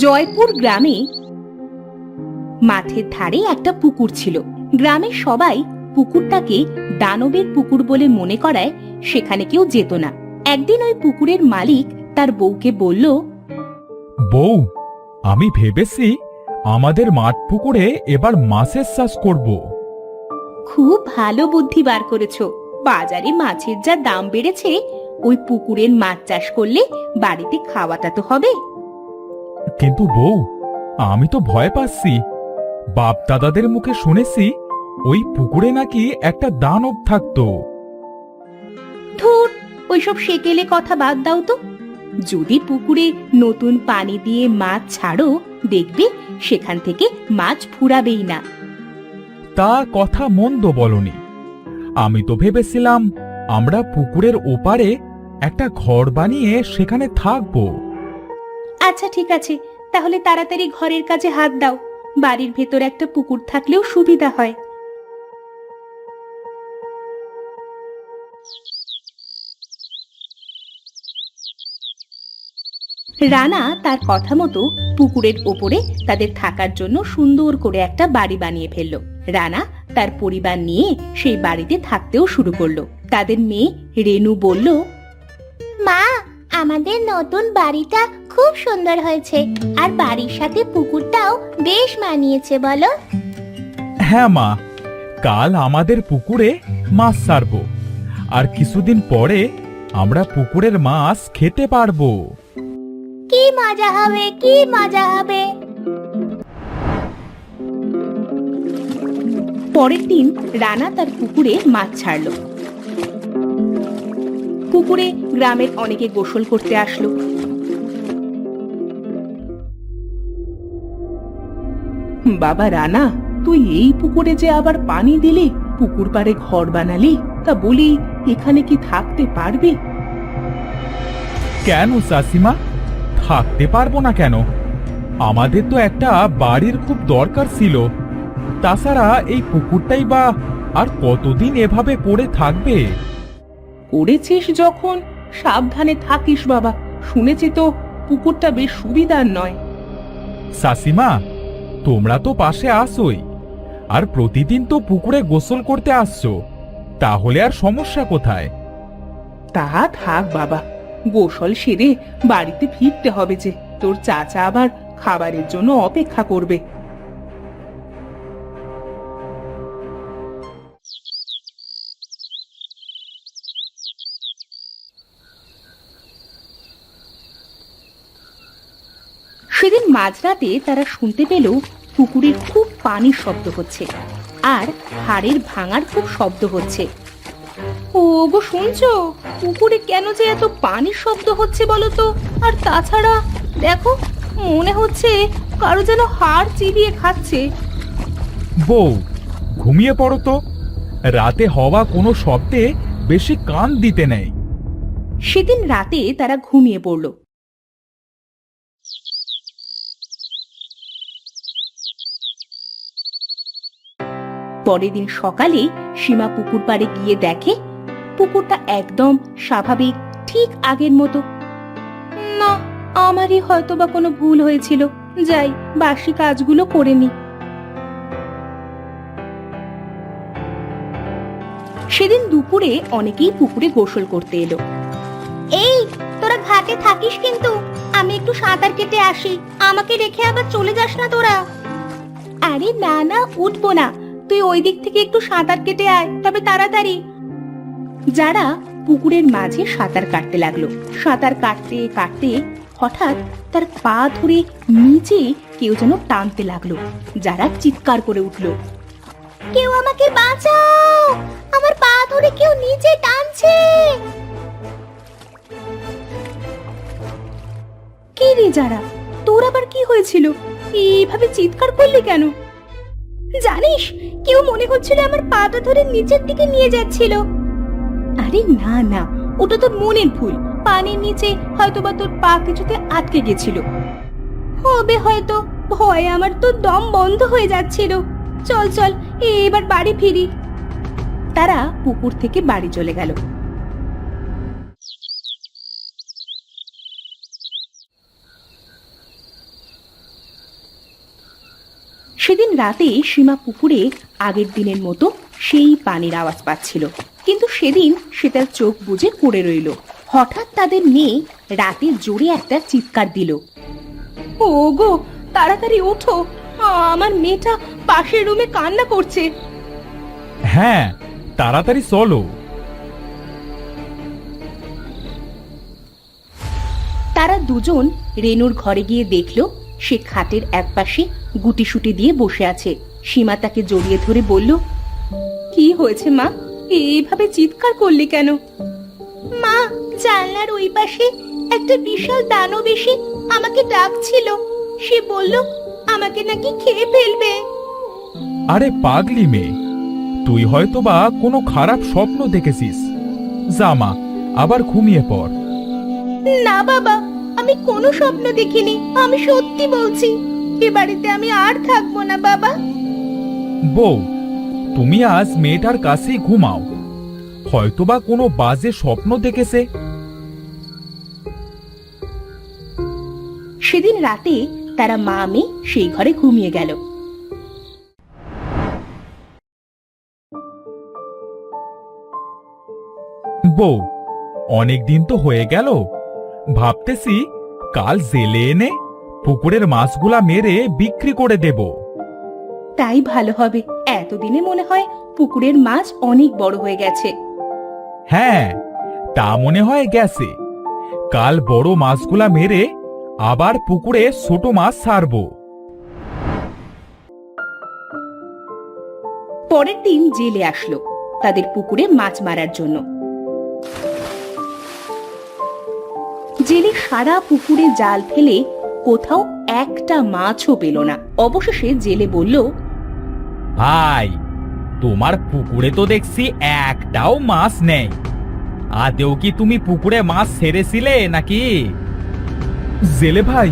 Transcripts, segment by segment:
জয়পুর গ্রামে মাঠের ধারে একটা পুকুর ছিল। গ্রামের সবাই পুকুরটাকে দানবের পুকুর বলে মনে করায় সেখানে কেউ যেত না। একদিন ওই পুকুরের মালিক তার বউকে বলল, বউ, আমি ভেবেছি আমাদের মাঠ পুকুরে এবার মাছের চাষ করব। খুব ভালো বুদ্ধি বার করেছো। বাজারে মাছের যা দাম বেড়েছে, ওই পুকুরের মাছ চাষ করলে বাড়িতে খাওয়াটা তো হবে। কিন্তু বউ, আমি তো ভয় পাচ্ছি। বাপ দাদাদের মুখে শুনেছি ওই পুকুরে নাকি একটা দানব থাকতো। ধুর, ওইসব সেকেলে কথা বাদ দাও তো। যদি পুকুরে নতুন পানি দিয়ে মাছ ছাড়ো, দেখবে সেখান থেকে মাছ ফুরাবেই না। তা কথা মন্দ বলনি। আমি তো ভেবেছিলাম আমরা পুকুরের ওপারে একটা ঘর বানিয়ে সেখানে থাকবো। আচ্ছা ঠিক আছে, তাহলে তাড়াতাড়ি ঘরের কাজে হাত দাও। বাড়ির ভেতর একটা পুকুর থাকলেও সুবিধা হয়। রানা তার কথা মতো পুকুরের ওপরে তাদের থাকার জন্য সুন্দর করে একটা বাড়ি বানিয়ে ফেললো। রানা তার পরিবার নিয়ে সেই বাড়িতে থাকতেও শুরু করলো। তাদের মেয়ে রেনু বলল, মা, আমাদের নতুন বাড়িটা খুব সুন্দর হয়েছে, আর বাড়ির সাথে পুকুরটাও বেশ মানিয়েছে বলো। হ্যাঁ মা, কাল আমাদের পুকুরে মাছ ছাড়বো, আর কিছুদিন পরে আমরা পুকুরের মাছ খেতে পারবো। কি মজা হবে, কি মজা হবে। পরের দিন রানা তার পুকুরে মাছ ছাড়লো। পুকুরে গ্রামের অনেকে গোসল করতে আসলো। বাবা রানা, তুই এই পুকুরে যে আবার পানি দিলি, পুকুর পাড়ে ঘর বানালি, তা বলি এখানে কি থাকতে পারবি? কেন চাষিমা, থাকতে পারবো না কেন? আমাদের তো একটা বাড়ির খুব দরকার ছিল। তাছাড়া এই পুকুরটাই বা আর কতদিন এভাবে পড়ে থাকবে? করেছিস যখন সাবধানে থাকিস বাবা। শুনেছি তো পুকুরটা বেশ সুবিধার নয়। চাষিমা, তোমরা তো পাশে আসোই, আর প্রতিদিন তো পুকুরে গোসল করতে আসছো, তাহলে আর সমস্যা কোথায়? তা থাক বাবা, গোসল সেরে বাড়িতে ফিরতে হবে যে। তোর চাচা আবার খাবারের জন্য অপেক্ষা করবে। সেদিন মাঝরাতে তারা শুনতে পেল পুকুরের খুব পানির শব্দ হচ্ছে, আর হাড়ের ভাঙার খুব শব্দ হচ্ছে। ও গো, শুনছো? পুকুরে কেন যে এত পানির শব্দ হচ্ছে বলো তো? আর তাছাড়া দেখো, মনে হচ্ছে কারো যেন হাড় চিবিয়ে খাচ্ছে। বউ, ঘুমিয়ে পড়ো তো। রাতে হওয়া কোনো শব্দে বেশি কান দিতে নেই। সেদিন রাতে তারা ঘুমিয়ে পড়ল। পরের দিন সকালে সীমা পুকুর পাড়ে গিয়ে দেখে পুকুরটা একদম স্বাভাবিক, ঠিক আগের মতো। না, আমারই হয়তো বা কোনো ভুল হয়েছিল। যাই, বাসি কাজগুলো করে নি। সেদিন দুপুরে অনেকেই পুকুরে গোসল করতে এলো। এই, তোরা ঘাটে থাকিস কিন্তু, আমি একটু সাঁতার কেটে আসি। আমাকে রেখে আবার চলে যাস না তোরা। আরে না না, উঠবো না। তুই ওই দিক থেকে একটু সাঁতার কেটে আয়, তবে তাড়াতাড়ি। যারা পুকুরের মাঝে সাঁতার কাটতে লাগলো। সাঁতার কাটতে কাটতে হঠাৎ তার পা ধরে নিচে কেউ যেন টানতে লাগলো। যারা চিৎকার করে উঠলো, কেউ আমাকে বাঁচাও, আমার পা ধরে কেউ নিচে টানছে। কে রে যারা, তোর আবার কি হয়েছিল? এইভাবে চিৎকার করলি কেন? জানিস, কেউ মনে হচ্ছিল আমার পাটা ধরে নিচের দিকে নিয়ে যাচ্ছিল। আরে না না, ওটা তোর মনের ভুল। পানির নিচে হয়তোবা তোর পা কিছুতে আটকে গেছিল। হবে হয়তো। ভয়ে আমার তো দম বন্ধ হয়ে যাচ্ছিল। চল চল, এবার বাড়ি ফিরি। তারা পুকুর থেকে বাড়ি চলে গেল। সেদিন রাতে সীমা পুকুরে আগের দিনের মতো সেই পানির আওয়াজ পাচ্ছিল, কিন্তু সেদিন সে তার চোখ বুজে পড়ে রইল। হঠাৎ তাদের মেয়ে রাতে জোরে একটা চিৎকার দিল। ও গো, তাড়াতাড়ি ওঠো, আমার মেয়েটা পাশের রুমে কান্না করছে। হ্যাঁ, তাড়াতাড়ি চলো। তারা দুজন রেনুর ঘরে গিয়ে দেখল সে খাটের একপাশে গুটিসুটি দিয়ে বসে আছে। সীমা তাকে জড়িয়ে ধরে বলল, কি হয়েছে মা, এইভাবে চিৎকার করলি কেন? মা, জানলার ওই পাশে একটা বিশাল দানব এসে আমাকে ডাকছিল। সে বলল আমাকে নাকি খেয়ে ফেলবে। আরে পাগলি মেয়ে, তুই হয়তো বা কোনো খারাপ স্বপ্ন দেখেছিস। যা মা, আবার ঘুমিয়ে পড়। না বাবা, আমি কোনো স্বপ্ন দেখিনি, আমি সত্যি বলছি। এ বাড়িতে আমি আর থাকবো না বাবা। বউ, তুমি আজ মেয়েটার কাছেই ঘুমাও, হয়তোবা কোনো বাজে স্বপ্ন দেখেছে। সেদিন রাতে তারা মা মেয়ে সেই ঘরে ঘুমিয়ে গেল। বউ, অনেক দিন তো হয়ে গেল, ভাবতেছি কাল জেলে এনে পুকুরের মাছগুলা মেরে বিক্রি করে দেব। তাই ভালো হবে, এতদিনে মনে হয় পুকুরের মাছ অনেক বড় হয়ে গেছে। হ্যাঁ, তা মনে হয় গেছে। কাল বড় মাছগুলা মেরে আবার পুকুরে ছোট মাছ ছাড়বো। পরের দিন জেলে আসলো তাদের পুকুরে মাছ মারার জন্য। জেলে সারা পুকুরে জাল ফেলে কোথাও একটা মাছও পেল না। অবশেষে জেলে বলল, ভাই, তোমার পুকুরে তো দেখছি একটাও মাছ নেই। আদেও কি তুমি পুকুরে মাছ ছেড়েছিলে নাকি? জেলে ভাই,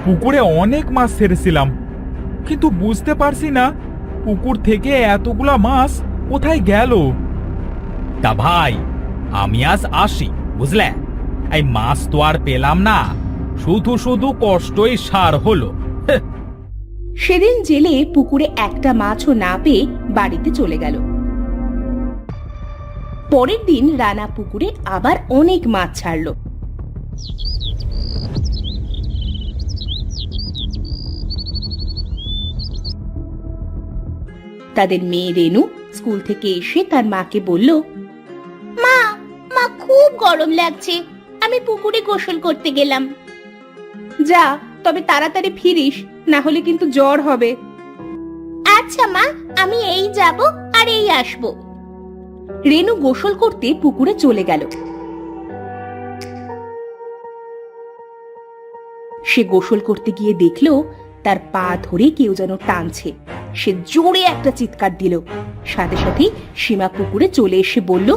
পুকুরে অনেক মাছ ছেড়েছিলাম, কিন্তু বুঝতে পারছি না পুকুর থেকে এতগুলা মাছ কোথায় গেল। তা ভাই, আমি আজ আসি, বুঝলে? এই মাছ তো আর পেলাম না, শুধু শুধু কষ্টই সার হলো। সেদিন জেলে পুকুরে একটা মাছও না পেয়ে বাড়িতে চলে গেল। পরের দিন রানা পুকুরে আবার অনেক মাছ ছাড়লো। তাদের মেয়ে রেনু স্কুল থেকে এসে তার মাকে বলল, মা, মা খুব গরম লাগছে, আমি পুকুরে গোসল করতে গেলাম। যা, তবে তাড়াতাড়ি ফিরিস, না হলে কিন্তু জ্বর হবে। আচ্ছা মা, আমি এই যাব আর এই আসব। রেনু গোসল করতে পুকুরে চলে গেল। সে গোসল করতে গিয়ে দেখলো তার পা ধরে কেউ যেন টানছে। সে জোরে একটা চিৎকার দিল। সাথে সাথে সীমা পুকুরে চলে এসে বলল,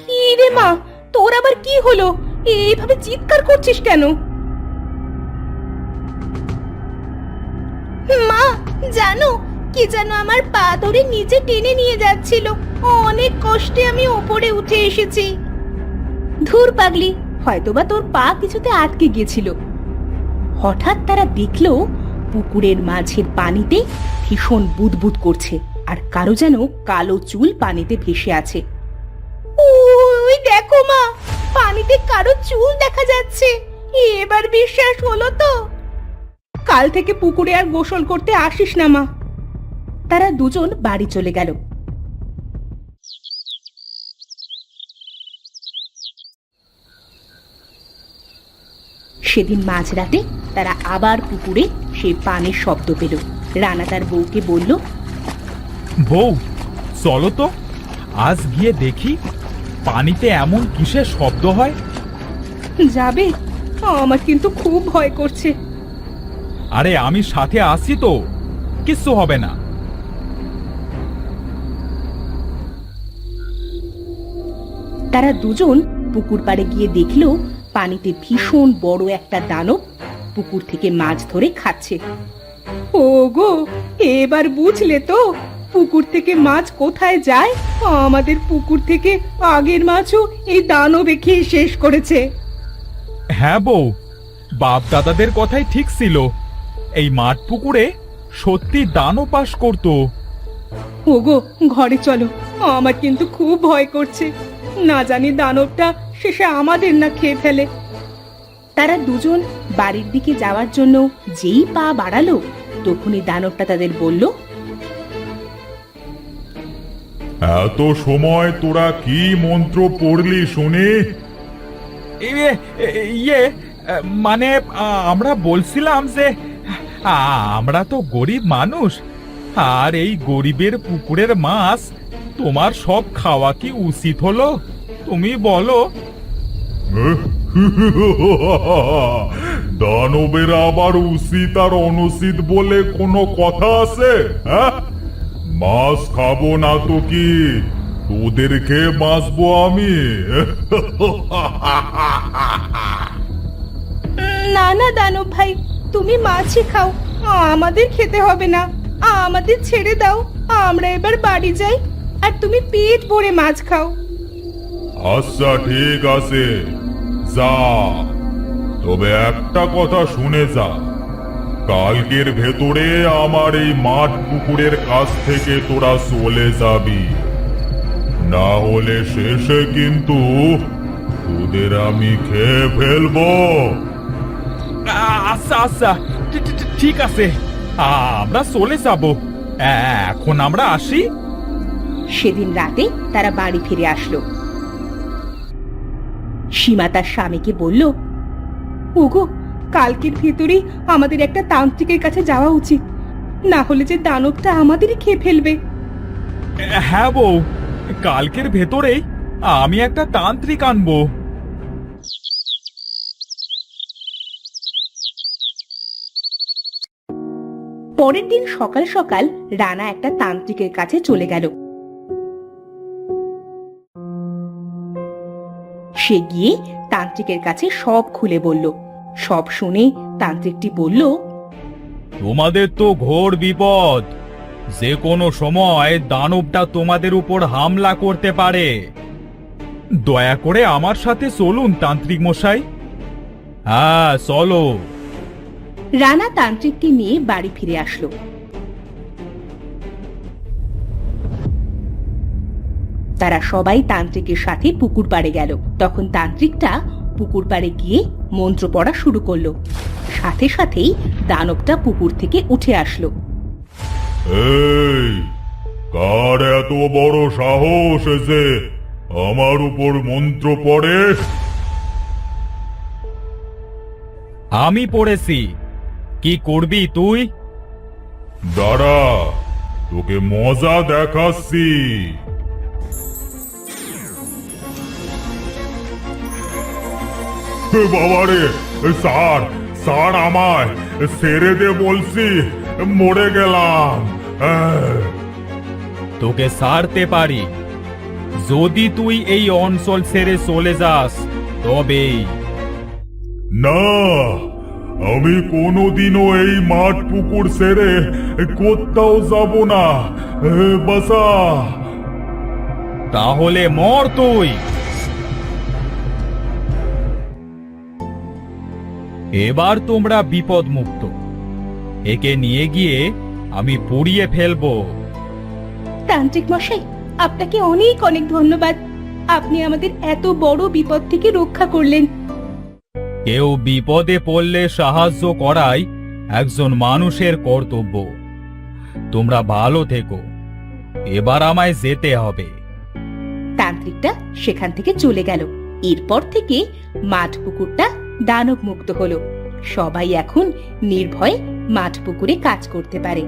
কি রে মা, তোর আবার কি হলো? এইভাবে চিৎকার করছিস কেন? মা, জানো কি যেন আমার পা ধরে নিচে টেনে নিয়ে যাচ্ছিল। অনেক কষ্টে আমি ওপরে উঠে এসেছি। ধুর পাগলি, হয়তোবা তোর পা কিছুতে আটকে গিয়েছিল। হঠাৎ তারা দেখলো পুকুরের মাঝের পানিতে ভীষণ বুদবুদ করছে, আর কারো যেন কালো চুল পানিতে ভেসে আছে। ওই দেখো মা, পানিতে কারো চুল দেখা যাচ্ছে। এবার বিশ্বাস হলো তো? কাল থেকে পুকুরে আর গোসল করতে আসিস না মা। তারা দুজন বাড়ি চলে গেল। সেদিন মাঝরাতে তারা আবার পুকুরে সেই পানির শব্দ পেল। রানা তার বউকে বলল, বউ, চলো তো আজ গিয়ে দেখি পানিতে এমন কিসের শব্দ হয়। যাবে? আমার কিন্তু খুব ভয় করছে। আরে আমি সাথে আসি তো, কিচ্ছু হবে না। তারা দুজন পুকুর পাড়ে গিয়ে দেখলো পানিতে ভীষণ বড় একটা দানব পুকুর থেকে মাছ ধরে খাচ্ছে। ওগো, এবার বুঝলে তো পুকুর থেকে মাছ কোথায় যায়? আমাদের পুকুর থেকে আগের মাছও এই দানবে খেয়ে শেষ করেছে। হ্যাঁ বউ, বাপ দাদাদের কথাই ঠিক ছিল। এই মাঠ পুকুরে সত্যি দানও পাস করতো। ওগো ঘরে চলো, আমার কিন্তু খুব ভয় করছে, না জানি দানবটা শেষে আমাদের না খেয়ে ফেলে। তারা দুজন বাড়ির দিকে যাওয়ার জন্য যেই পা বাড়ালো তখনই দানবটা তাদের বলল, এত সময় তোরা কি মন্ত্র পড়লি শুনি? ইয়ে মানে আমরা বলছিলাম যে আমরা তো গরিব মানুষ, আর এই গরিবের পুকুরের মাছ তোমার সব খাওয়া কি উচিত হলো? তুমি বলো। দানবের আবার উচিত আর অনুচিত বলে কোনো কথা আছে? হ্যাঁ, মাছ খাবো না তো কি তোদেরকে বাঁচবো আমি? না না দানব ভাই, তুমি মাছই খাও, আমাদের খেতে হবে না, আমাদের ছেড়ে দাও, আমরা এবার বাড়ি যাই, আর তুমি পেট ভরে মাছ খাও। আচ্ছা ঠিক আছে, যা, তবে একটা কথা শুনে যা, কালকের ভেতরে আমার এই মাঠ পুকুরের কাছ থেকে তোরা চলে যাবি, না হলে শেষে কিন্তু তোদের আমি খেয়ে ফেলবো। আচ্ছা আচ্ছা, ঠিক আছে, আমরা চলে যাব। এখন আমরা আসি। সেদিন রাতে তারা বাড়ি ফিরে আসলো। সীমা তার স্বামীকে বলল, ওগো কালকের ভেতরেই আমাদের একটা তান্ত্রিকের কাছে যাওয়া উচিত, না হলে যে দানবটা আমাদেরই খেয়ে ফেলবে। হ্যাঁ বউ, কালকের ভেতরেই আমি একটা তান্ত্রিক আনবো। পরের দিন সকাল সকাল রানা একটা তান্ত্রিকের কাছে চলে গেল। সে গিয়ে তান্ত্রিকের কাছে সব খুলে বলল। সব শুনে তান্ত্রিকটি বলল, তোমাদের তো ঘোর বিপদ, যে কোনো সময় দানবটা তোমাদের উপর হামলা করতে পারে। দয়া করে আমার সাথে চলুন তান্ত্রিক মশাই। হ্যাঁ চলো। রানা তান্ত্রিককে নিয়ে বাড়ি ফিরে আসলো। তারা সবাই তান্ত্রিকের সাথে পুকুর পাড়ে গেল। তখন তান্ত্রিকটা পুকুর পাড়ে গিয়ে মন্ত্র পড়া শুরু করলো। সাথে সাথেই দানবটা পুকুর থেকে উঠে আসলো। এই, কার এত বড় সাহস যে আমার উপর মন্ত্র পড়ে? আমি পড়েছি, কি করবি তুই? দাঁড়া, তোকে মজা দেখাচ্ছি। বাবারে, স্যার স্যার আমায় ছেড়ে দে বলছি, মরে গেলাম। তোকে ছাড়তে পারি যদি তুই এই অঞ্চল ছেড়ে চলে যাস, তবেই। না, আমি কোনোদিনও এই মাঠ পুকুর ছেড়ে কোথাও যাব না। বাসা। তাহলে মর তুই। এবার তোমরা বিপদ মুক্ত। একে নিয়ে গিয়ে আমি পুড়িয়ে ফেলবো। তান্ত্রিক মশাই, আপনাকে অনেক অনেক ধন্যবাদ, আপনি আমাদের এত বড় বিপদ থেকে রক্ষা করলেন। কেউ বিপদে পড়লে সাহায্য করাই একজন মানুষের কর্তব্য। তোমরা ভালো থেকো, এবার আমায় যেতে হবে। তান্ত্রিকটা সেখান থেকে চলে গেল। এরপর থেকে মাঠ পুকুরটা দানব মুক্ত হলো। সবাই এখন নির্ভয়ে মাঠ পুকুরে কাজ করতে পারে।